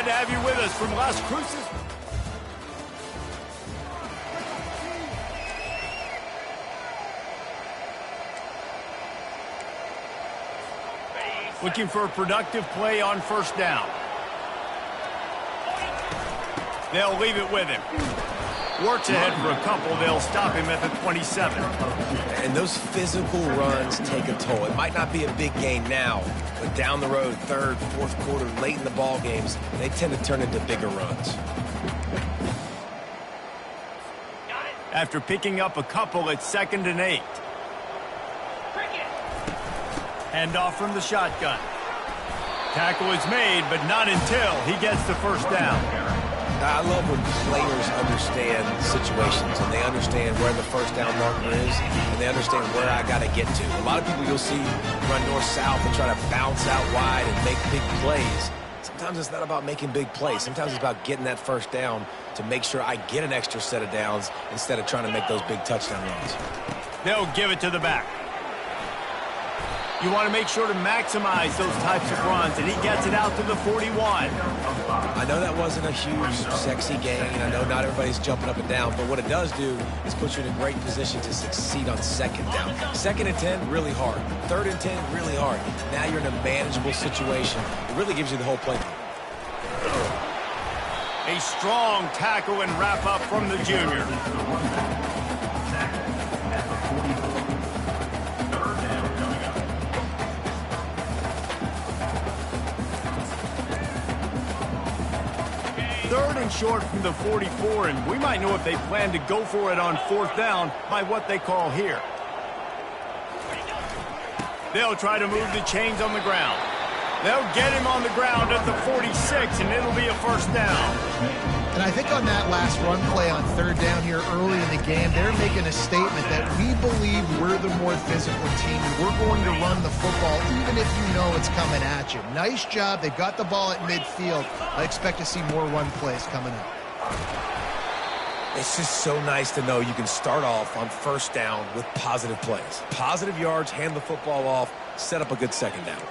Glad to have you with us from Las Cruces. Looking for a productive play on first down. They'll leave it with him. Works ahead for a couple. They'll stop him at the 27. And those physical runs take a toll. It might not be a big gain now, but down the road, third, fourth quarter, late in the ball games, they tend to turn into bigger runs. After picking up a couple, it's 2nd and 8. Hand off from the shotgun. Tackle is made, but not until he gets the first down. I love when players understand situations and they understand where the first down marker is and they understand where I got to get to. A lot of people you'll see run north-south and try to bounce out wide and make big plays. Sometimes it's not about making big plays. Sometimes it's about getting that first down to make sure I get an extra set of downs instead of trying to make those big touchdown runs. They'll give it to the back. You want to make sure to maximize those types of runs, and he gets it out to the 41. I know that wasn't a huge, sexy gain. I know not everybody's jumping up and down, but what it does do is put you in a great position to succeed on 2nd down. 2nd and 10, really hard. 3rd and 10, really hard. Now you're in a manageable situation. It really gives you the whole playbook. A strong tackle and wrap-up from the junior. Third and short from the 44, and we might know if they plan to go for it on 4th down by what they call here. They'll try to move the chains on the ground. They'll get him on the ground at the 46, and it'll be a first down. And I think on that last run play on 3rd down here early in the game, they're making a statement that we believe we're the more physical team, and we're going to run the football even if you know it's coming at you. Nice job. They've got the ball at midfield. I expect to see more run plays coming up. It's just so nice to know you can start off on first down with positive plays. Positive yards, hand the football off, set up a good 2nd down.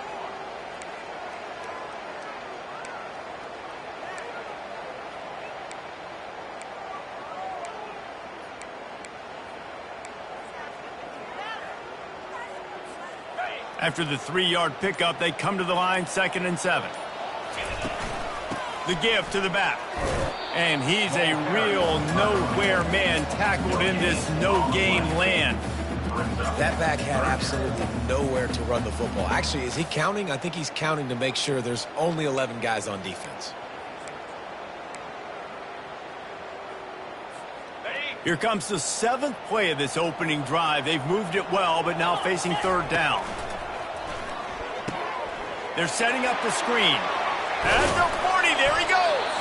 After the 3-yard pickup, they come to the line, 2nd and 7. The give to the back. And he's a real nowhere man tackled in this no-gain land. That back had absolutely nowhere to run the football. Actually, is he counting? I think he's counting to make sure there's only 11 guys on defense. Here comes the 7th play of this opening drive. They've moved it well, but now facing 3rd down. They're setting up the screen. At the 40, there he goes.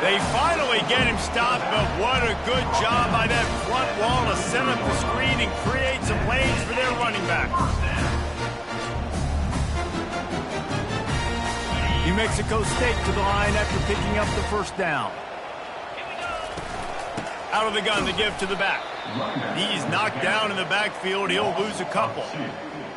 They finally get him stopped, but what a good job by that front wall to set up the screen and create some lanes for their running back. New Mexico State to the line after picking up the first down. Out of the gun, the give to the back. He's knocked down in the backfield. He'll lose a couple.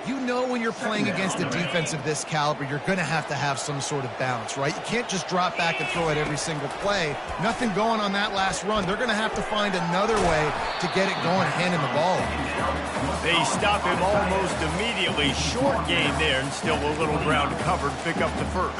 You know when you're playing against a defense of this caliber, you're going to have some sort of balance, right? You can't just drop back and throw it every single play. Nothing going on that last run. They're going to have to find another way to get it going, handing the ball off. They stop him almost immediately. Short gain there, and still a little ground covered. Pick up the first.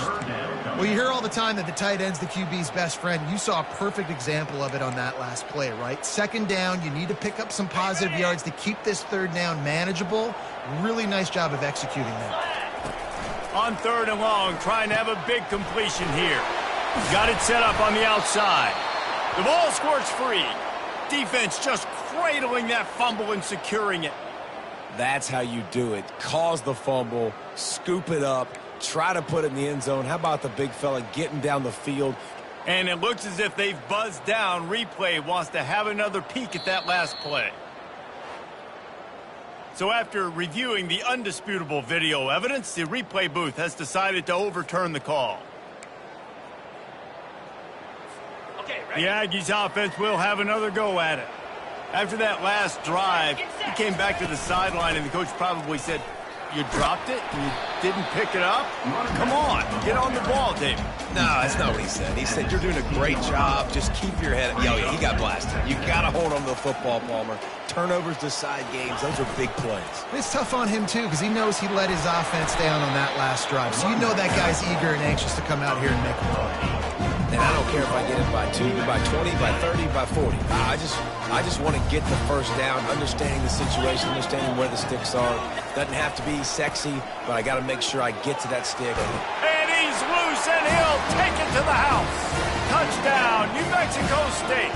Well, you hear all the time that the tight end's the QB's best friend. You saw a perfect example of it on that last play, right? 2nd down, you need to pick up some positive yards to keep this 3rd down manageable. Really nice job of executing that. On 3rd and long, trying to have a big completion here. Got it set up on the outside. The ball squirts free. Defense just cradling that fumble and securing it. That's how you do it. Cause the fumble, scoop it up, try to put it in the end zone. How about the big fella getting down the field? And it looks as if they've buzzed down. Replay wants to have another peek at that last play. So after reviewing the undisputable video evidence, the replay booth has decided to overturn the call. The Aggies offense will have another go at it. After that last drive, he came back to the sideline and the coach probably said, You dropped it? You didn't pick it up? Come on, get on the ball, David. No, that's not what he said. He said, you're doing a great job. Just keep your head up. Yo, yeah, he got blasted. You got to hold on to the football, Palmer. Turnovers decide games. Those are big plays. It's tough on him, too, because he knows he let his offense down on that last drive. So you know that guy's eager and anxious to come out here and make a play. And I don't care if I get it by 2, by 20, by 30, by 40. I just want to get the first down, understanding the situation, understanding where the sticks are. Doesn't have to be sexy, but I got to make sure I get to that stick. And he's loose, and he'll take it to the house. Touchdown, New Mexico State.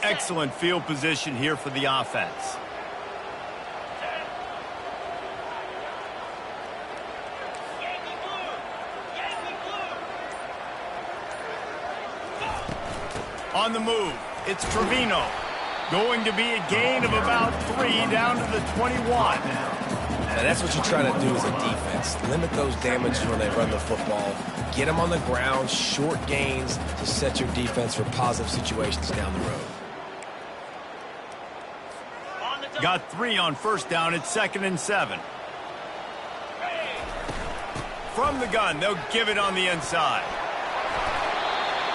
Excellent field position here for the offense. On the move, it's Trevino. Going to be a gain of about 3 down to the 21. Now that's what you try to do as a defense. Limit those damages when they run the football. Get them on the ground, short gains to set your defense for positive situations down the road. Got 3 on first down. It's 2nd and 7. From the gun, they'll give it on the inside.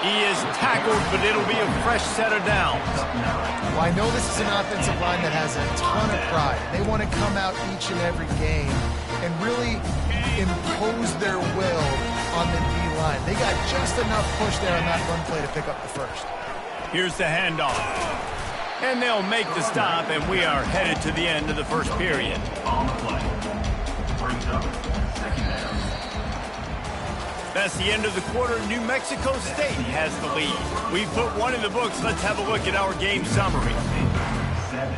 He is tackled, but it'll be a fresh set of downs. Well, I know this is an offensive line that has a ton of pride. They want to come out each and every game and really impose their will on the D-line. They got just enough push there on that run play to pick up the first. Here's the handoff. And they'll make the stop, and we are headed to the end of the first period. On the play. Brings up second down. That's the end of the quarter. New Mexico State has the lead. We put one in the books. Let's have a look at our game summary. 7,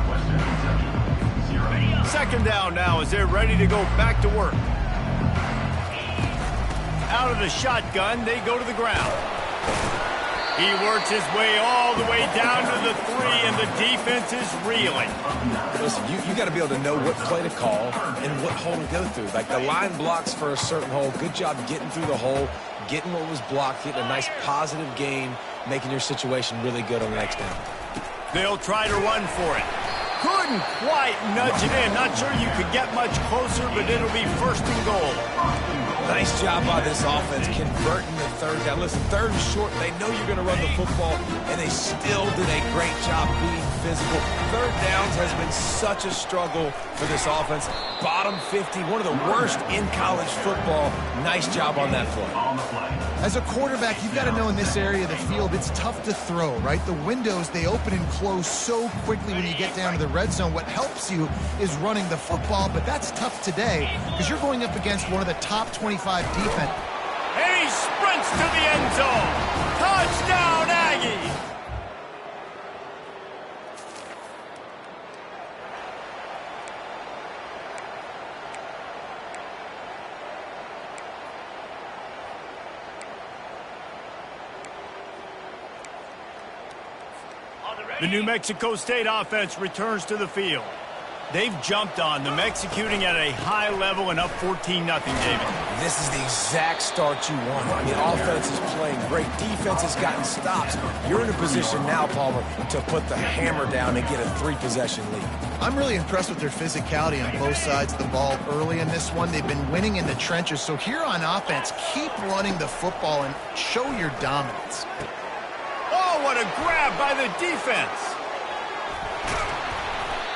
Western Kentucky, 0. Second down now as they're ready to go back to work. Out of the shotgun, they go to the ground. He works his way all the way down to the 3, and the defense is reeling. Listen, you got to be able to know what play to call and what hole to go through. Like the line blocks for a certain hole. Good job getting through the hole, getting what was blocked, getting a nice positive gain, making your situation really good on the next down. They'll try to run for it. Couldn't quite nudge it in. Not sure you could get much closer, but it'll be 1st and goal. Nice job by this offense converting the 3rd down. Listen, 3rd and short, they know you're going to run the football, and they still did a great job being physical. 3rd downs has been such a struggle for this offense. Bottom 50, one of the worst in college football. Nice job on that play. On the play. As a quarterback, you've got to know in this area of the field, it's tough to throw, right? The windows, they open and close so quickly when you get down to the red zone. What helps you is running the football, but that's tough today because you're going up against one of the top 25 defense. And he sprints to the end zone. Touchdown, Aggies! The New Mexico State offense returns to the field. They've jumped on them, executing at a high level and up 14-0, David. This is the exact start you want. The offense is playing great. Defense has gotten stops. You're in a position now, Palmer, to put the hammer down and get a 3-possession lead. I'm really impressed with their physicality on both sides of the ball early in this one. They've been winning in the trenches. So here on offense, keep running the football and show your dominance. Oh, what a grab by the defense.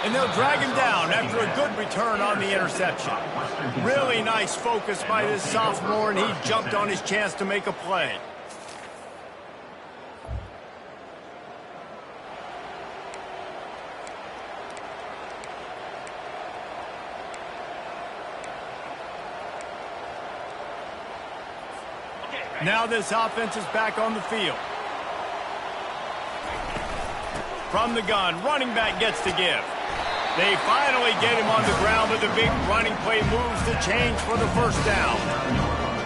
And they'll drag him down after a good return on the interception. Really nice focus by this sophomore, and he jumped on his chance to make a play. Now this offense is back on the field. From the gun, running back gets to give. They finally get him on the ground, but the big running play moves the change for the first down.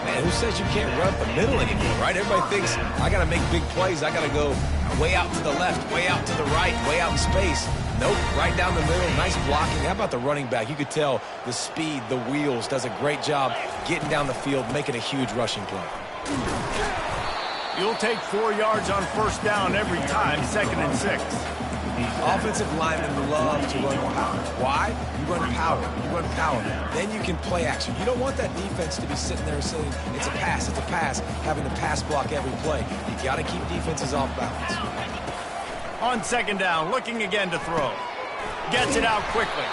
Man, who says you can't run up the middle anymore, right? Everybody thinks, I got to make big plays. I got to go way out to the left, way out to the right, way out in space. Nope, right down the middle, nice blocking. How about the running back? You could tell the speed, the wheels, does a great job getting down the field, making a huge rushing play. You'll take 4 yards on first down every time, 2nd and 6. Offensive linemen love to run power. Why? You run power. You run power. Then you can play action. You don't want that defense to be sitting there saying, it's a pass, having to pass block every play. You got to keep defenses off balance. On 2nd down, looking again to throw. Gets it out quickly.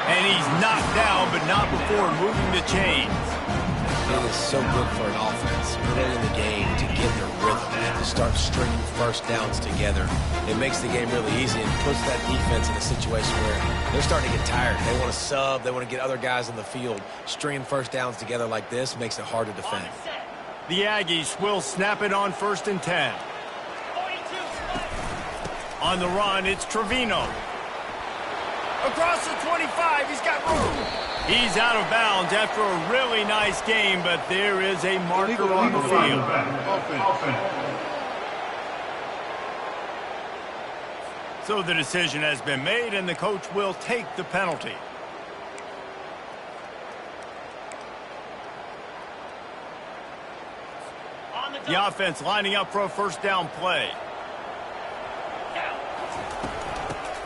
And he's knocked down, but not before moving the chains. It is so good for an offense early in the game to get their rhythm and to start stringing first downs together. It makes the game really easy and puts that defense in a situation where they're starting to get tired. They want to sub. They want to get other guys on the field. Stringing first downs together like this makes it hard to defend. The Aggies will snap it on 1st and 10. On the run, it's Trevino. Across the 25, he's got room. He's out of bounds after a really nice game, but there is a marker on the field. So the decision has been made, and the coach will take the penalty. The offense lining up for a first down play.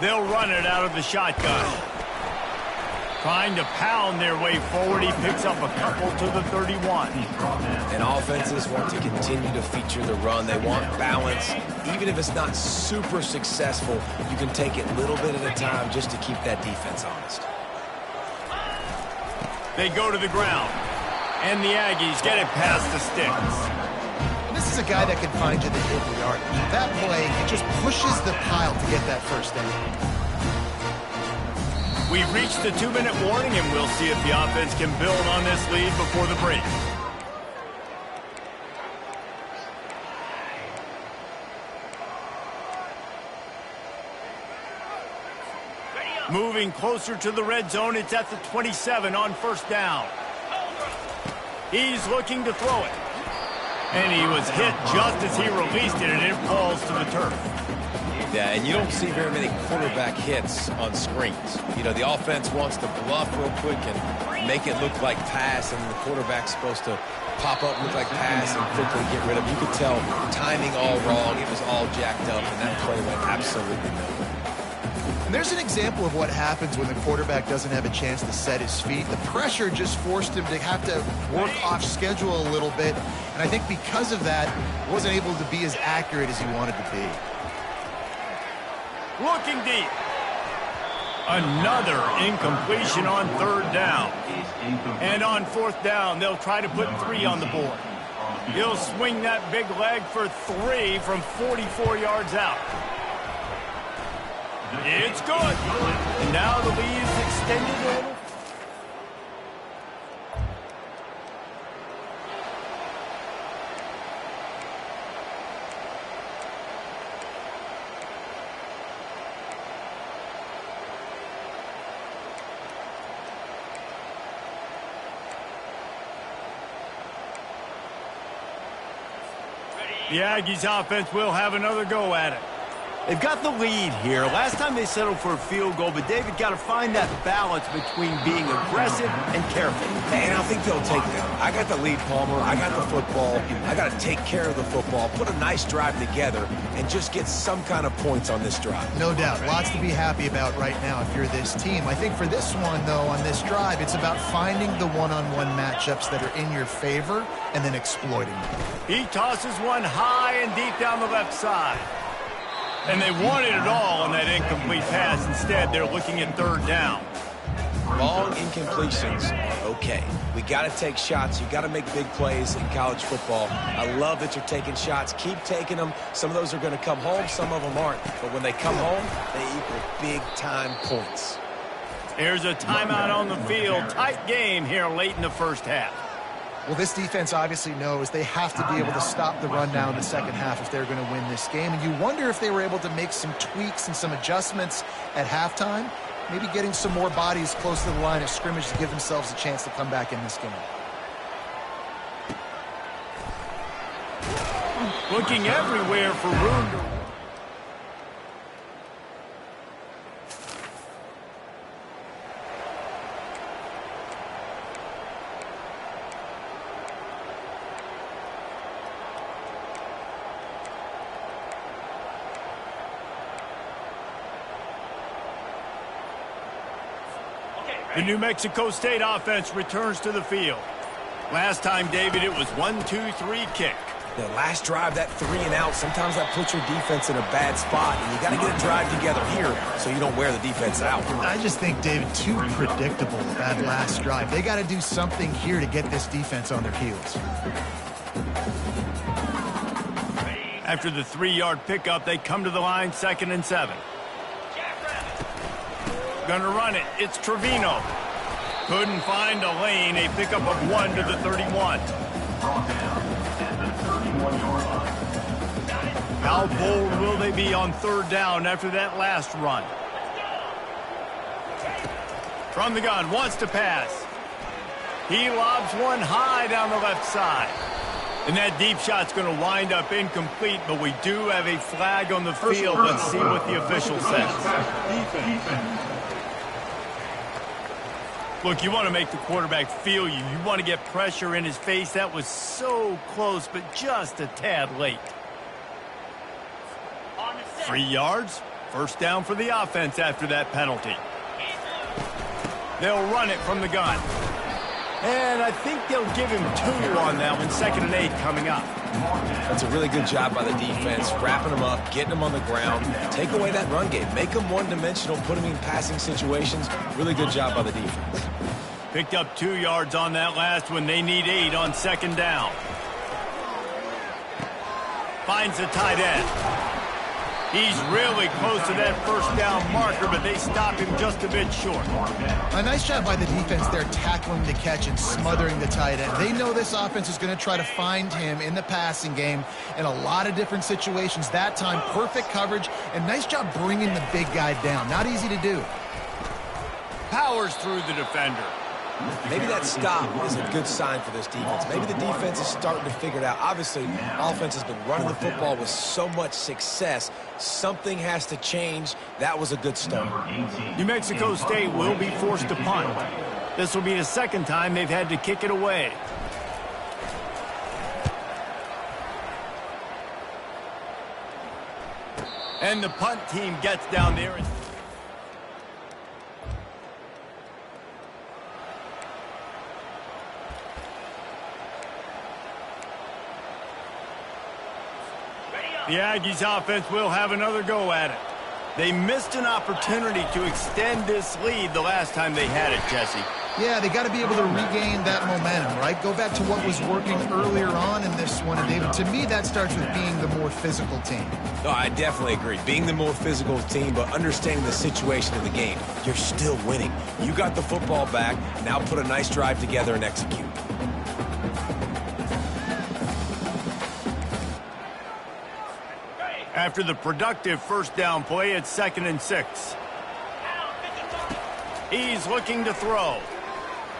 They'll run it out of the shotgun. Trying to pound their way forward. He picks up a couple to the 31. And offenses want to continue to feature the run. They want balance. Even if it's not super successful, you can take it little bit at a time just to keep that defense honest. They go to the ground. And the Aggies get it past the sticks. This is a guy that can find you the hidden yard. That play, it just pushes the pile to get that first down. We've reached the 2-minute warning, and we'll see if the offense can build on this lead before the break. Moving closer to the red zone, it's at the 27 on first down. He's looking to throw it. And he was hit just as he released it, and it falls to the turf. Yeah, and you don't see very many quarterback hits on screens. You know, the offense wants to bluff real quick and make it look like pass, and the quarterback's supposed to pop up, look like pass, and quickly get rid of it. You could tell timing all wrong. It was all jacked up, and that play went absolutely nowhere. And there's an example of what happens when the quarterback doesn't have a chance to set his feet. The pressure just forced him to have to work off schedule a little bit, and I think because of that, wasn't able to be as accurate as he wanted to be. Looking deep. Another incompletion on 3rd down. And on 4th down, they'll try to put 3 on the board. He'll swing that big leg for 3 from 44 yards out. It's good. And now the lead is extended a little. The Aggies offense will have another go at it. They've got the lead here. Last time they settled for a field goal, but David got to find that balance between being aggressive and careful. And I think they'll take that. I got the lead, Palmer. I got the football. I got to take care of the football, put a nice drive together, and just get some kind of points on this drive. No doubt. Lots to be happy about right now if you're this team. I think for this one, though, on this drive, it's about finding the one-on-one matchups that are in your favor and then exploiting them. He tosses one high and deep down the left side. And they wanted it all on that incomplete pass. Instead, they're looking at 3rd down. Long incompletions are okay. We got to take shots. You got to make big plays in college football. I love that you're taking shots. Keep taking them. Some of those are going to come home. Some of them aren't. But when they come home, they equal big-time points. Here's a timeout on the field. Tight game here late in the first half. Well, this defense obviously knows they have to be able to stop the run down in the second half if they're going to win this game. And you wonder if they were able to make some tweaks and some adjustments at halftime, maybe getting some more bodies close to the line of scrimmage to give themselves a chance to come back in this game. Looking everywhere for room. The New Mexico State offense returns to the field. Last time, David, it was 1-2-3 kick. The last drive, that 3 and out, sometimes that puts your defense in a bad spot, and you got to get a drive together here so you don't wear the defense out. I just think, David, too predictable, that last drive. They got to do something here to get this defense on their heels. After the 3-yard pickup, they come to the line, 2nd and 7. Gonna run it. It's Trevino. Couldn't find a lane. A pickup of 1 to the 31. How bold will they be on 3rd down after that last run? From the gun, wants to pass. He lobs one high down the left side. And that deep shot's going to wind up incomplete, but we do have a flag on the field. Let's see what the official says. Look, you want to make the quarterback feel you. You want to get pressure in his face. That was so close, but just a tad late. 3 yards. 1st down for the offense after that penalty. They'll run it from the gun. And I think they'll give him 2 on that one. 2nd and 8 coming up. That's a really good job by the defense, wrapping them up, getting them on the ground. Take away that run game. Make them one-dimensional, put them in passing situations. Really good job by the defense. Picked up 2 yards on that last one. They need 8 on 2nd down. Finds the tight end. He's really close to that 1st down marker, but they stop him just a bit short. A nice job by the defense there, tackling the catch and smothering the tight end. They know this offense is going to try to find him in the passing game in a lot of different situations. That time, perfect coverage, and nice job bringing the big guy down. Not easy to do. Powers through the defender. Maybe that stop is a good sign for this defense. Maybe the defense is starting to figure it out. Obviously, offense has been running the football with so much success. Something has to change. That was a good start. New Mexico State will be forced to punt. This will be the 2nd time they've had to kick it away. And the punt team gets down there. The Aggies offense will have another go at it. They missed an opportunity to extend this lead the last time they had it, Jesse. Yeah, they got to be able to regain that momentum, right? Go back to what was working earlier on in this one. And David, to me, that starts with being the more physical team. No, I definitely agree. Being the more physical team, but understanding the situation of the game. You're still winning. You got the football back. Now put a nice drive together and execute. After the productive 1st down play, it's 2nd and 6. He's looking to throw.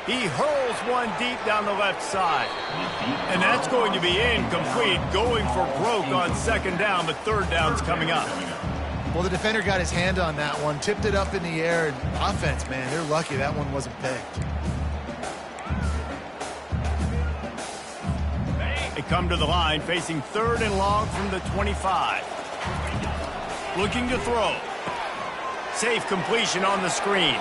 He hurls one deep down the left side. And that's going to be incomplete, going for broke on 2nd down, but 3rd down's coming up. Well, the defender got his hand on that one, tipped it up in the air, and offense, man, they're lucky that one wasn't picked. They come to the line, facing 3rd and long from the 25. Looking to throw. Safe completion on the screen.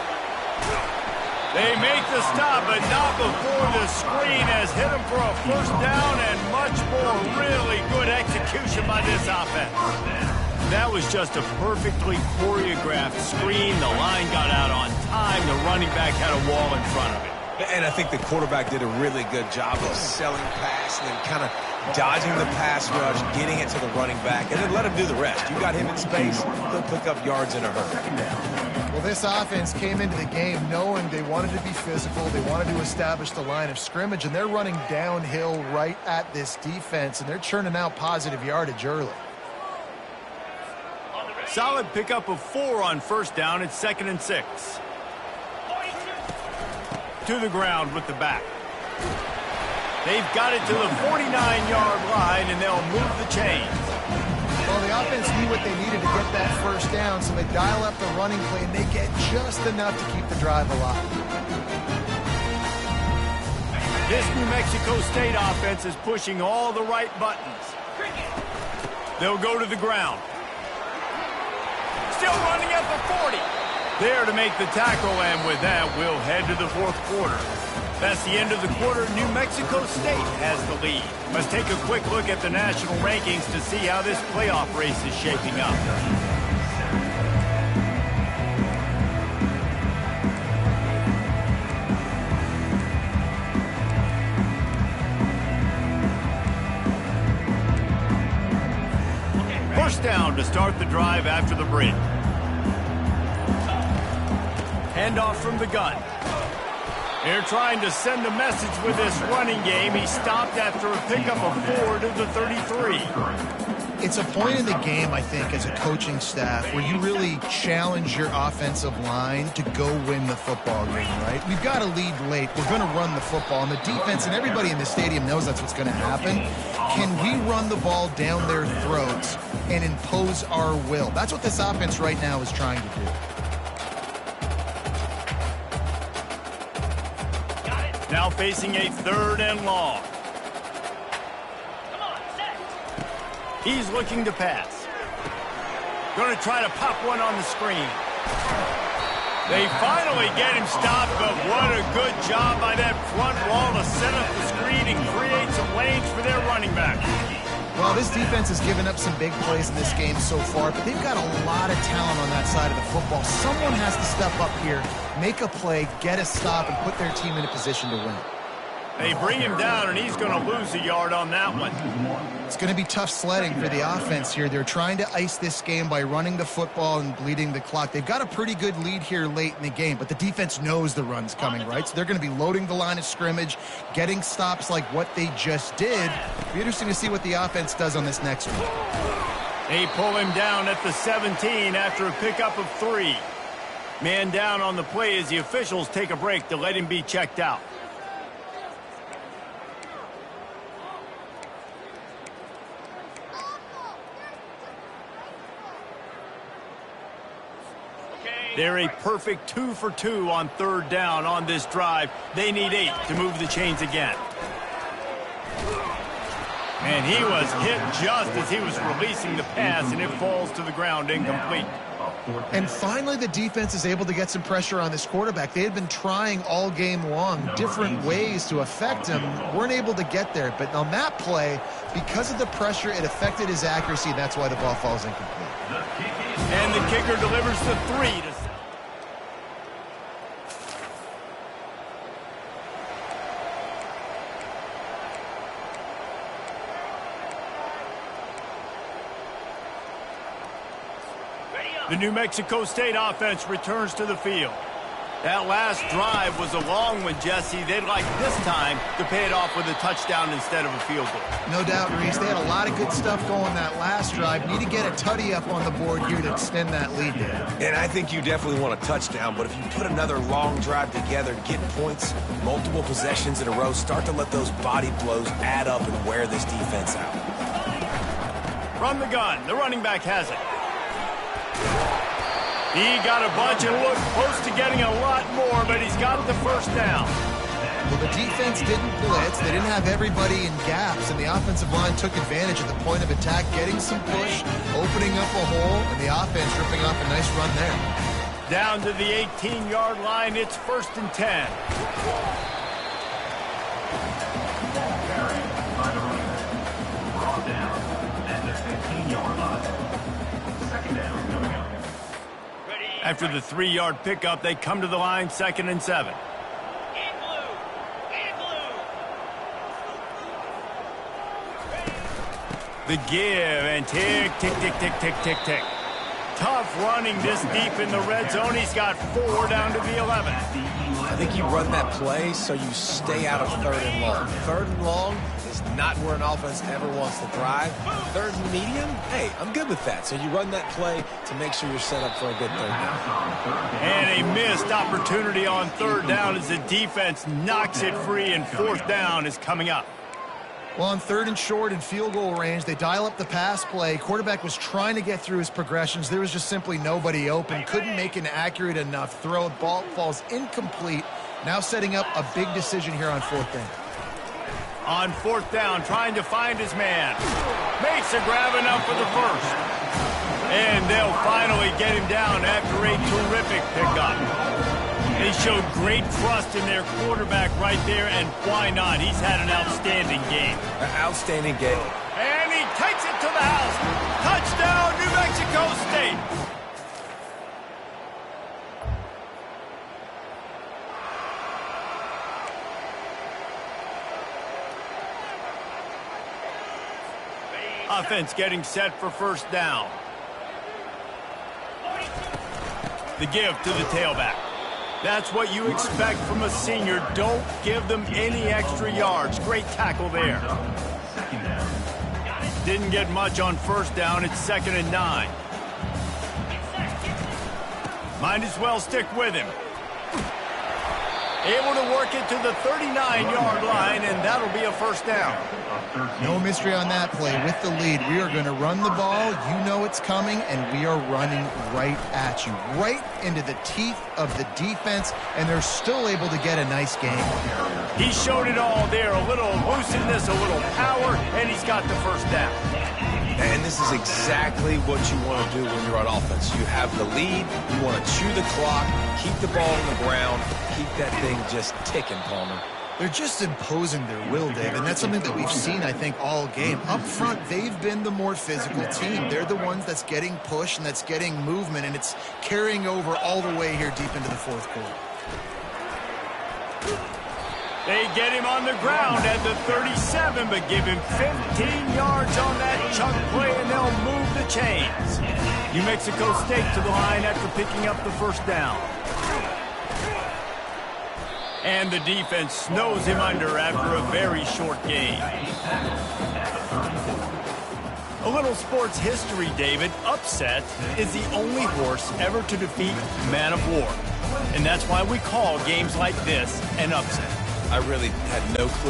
They make the stop, but not before the screen has hit them for a 1st down and much more really good execution by this offense. That was just a perfectly choreographed screen. The line got out on time. The running back had a wall in front of it. And I think the quarterback did a really good job of selling pass and then kind of dodging the pass rush, getting it to the running back, and then let him do the rest. You got him in space, he'll pick up yards in a hurry. Well, this offense came into the game knowing they wanted to be physical, they wanted to establish the line of scrimmage, and they're running downhill right at this defense, and they're churning out positive yardage early. Solid pickup of 4 on 1st down. It's 2nd and 6. To the ground with the back. They've got it to the 49-yard line, and they'll move the chains. Well, the offense knew what they needed to get that 1st down, so they dial up the running play, and they get just enough to keep the drive alive. This New Mexico State offense is pushing all the right buttons. They'll go to the ground. Still running at the 40. There to make the tackle, and with that, we'll head to the fourth quarter. That's the end of the quarter. New Mexico State has the lead. Let's take a quick look at the national rankings to see how this playoff race is shaping up. First down to start the drive after the bridge. Handoff from the gun. They're trying to send a message with this running game. He stopped after a pickup of 4 to the 33. It's a point in the game, I think, as a coaching staff, where you really challenge your offensive line to go win the football game, right? We've got to lead late. We're going to run the football. And the defense and everybody in the stadium knows that's what's going to happen. Can we run the ball down their throats and impose our will? That's what this offense right now is trying to do. Now facing a 3rd and long. He's looking to pass. Going to try to pop one on the screen. They finally get him stopped, but what a good job by that front wall to set up the screen and create some lanes for their running back. Well, this defense has given up some big plays in this game so far, but they've got a lot of talent on that side of the football. Someone has to step up here, make a play, get a stop, and put their team in a position to win. They bring him down, and he's going to lose a yard on that one. It's going to be tough sledding for the offense here. They're trying to ice this game by running the football and bleeding the clock. They've got a pretty good lead here late in the game, but the defense knows the run's coming, right? So they're going to be loading the line of scrimmage, getting stops like what they just did. It'll be interesting to see what the offense does on this next one. They pull him down at the 17 after a pickup of 3. Man down on the play as the officials take a break to let him be checked out. They're a perfect 2 for 2 on 3rd down on this drive. They need 8 to move the chains again. And he was hit just as he was releasing the pass, and it falls to the ground incomplete. And finally, the defense is able to get some pressure on this quarterback. They had been trying all game long different ways to affect him. Weren't able to get there. But on that play, because of the pressure, it affected his accuracy. That's why the ball falls incomplete. And the kicker delivers the 3 to the New Mexico State offense returns to the field. That last drive was a long one, Jesse. They'd like this time to pay it off with a touchdown instead of a field goal. No doubt, Reese. They had a lot of good stuff going that last drive. Need to get a tutty up on the board here to extend that lead there. And I think you definitely want a touchdown, but if you put another long drive together, get points, multiple possessions in a row, start to let those body blows add up and wear this defense out. From the gun, the running back has it. He got a bunch and looked close to getting a lot more, but he's got the first down. Well, the defense didn't blitz. They didn't have everybody in gaps, and the offensive line took advantage of the point of attack, getting some push, opening up a hole, and the offense ripping off a nice run there. Down to the 18-yard line, it's 1st and 10. Brought down at the 15-yard line. Second down coming up. After the 3-yard pickup, they come to the line, 2nd and 7. The give and tick, tick, tick, tick, tick, tick, tick. Tough running this deep in the red zone. He's got 4 down to the 11. I think you run that play so you stay out of 3rd and long. 3rd and long is not where an offense ever wants to thrive. 3rd and medium, hey, I'm good with that. So you run that play to make sure you're set up for a good 3rd down. And a missed opportunity on 3rd down as the defense knocks it free, and 4th down is coming up. Well, on 3rd and short and field goal range, they dial up the pass play. Quarterback was trying to get through his progressions. There was just simply nobody open. Couldn't make an accurate enough throw. Ball falls incomplete. Now setting up a big decision here on 4th down. On 4th down, trying to find his man. Makes a grab enough for the first. And they'll finally get him down after a terrific pickup. They showed great trust in their quarterback right there, and why not? He's had an outstanding game. An outstanding game. And he takes it to the house. Touchdown, New Mexico State. Offense getting set for first down. The give to the tailback. That's what you expect from a senior. Don't give them any extra yards. Great tackle there. Didn't get much on first down. It's 2nd and 9. Might as well stick with him. Able to work it to the 39-yard line, and that'll be a first down. No mystery on that play. With the lead, we are going to run the ball. You know it's coming, and we are running right at you, right into the teeth of the defense, and they're still able to get a nice game. He showed it all there. A little elusiveness, a little power, and he's got the first down. And this is exactly what you want to do when you're on offense. You have the lead. You want to chew the clock, keep the ball on the ground, keep that thing just ticking, Palmer. They're just imposing their will, Dave, and that's something that we've seen, I think, all game. Up front, they've been the more physical team. They're the ones that's getting pushed and that's getting movement, and it's carrying over all the way here deep into the fourth quarter. They get him on the ground at the 37, but give him 15 yards on that chunk play, and they'll move the chains. New Mexico State to the line after picking up the first down. And the defense snows him under after a very short game. A little sports history, David. Upset is the only horse ever to defeat Man of War. And that's why we call games like this an upset. I really had no clue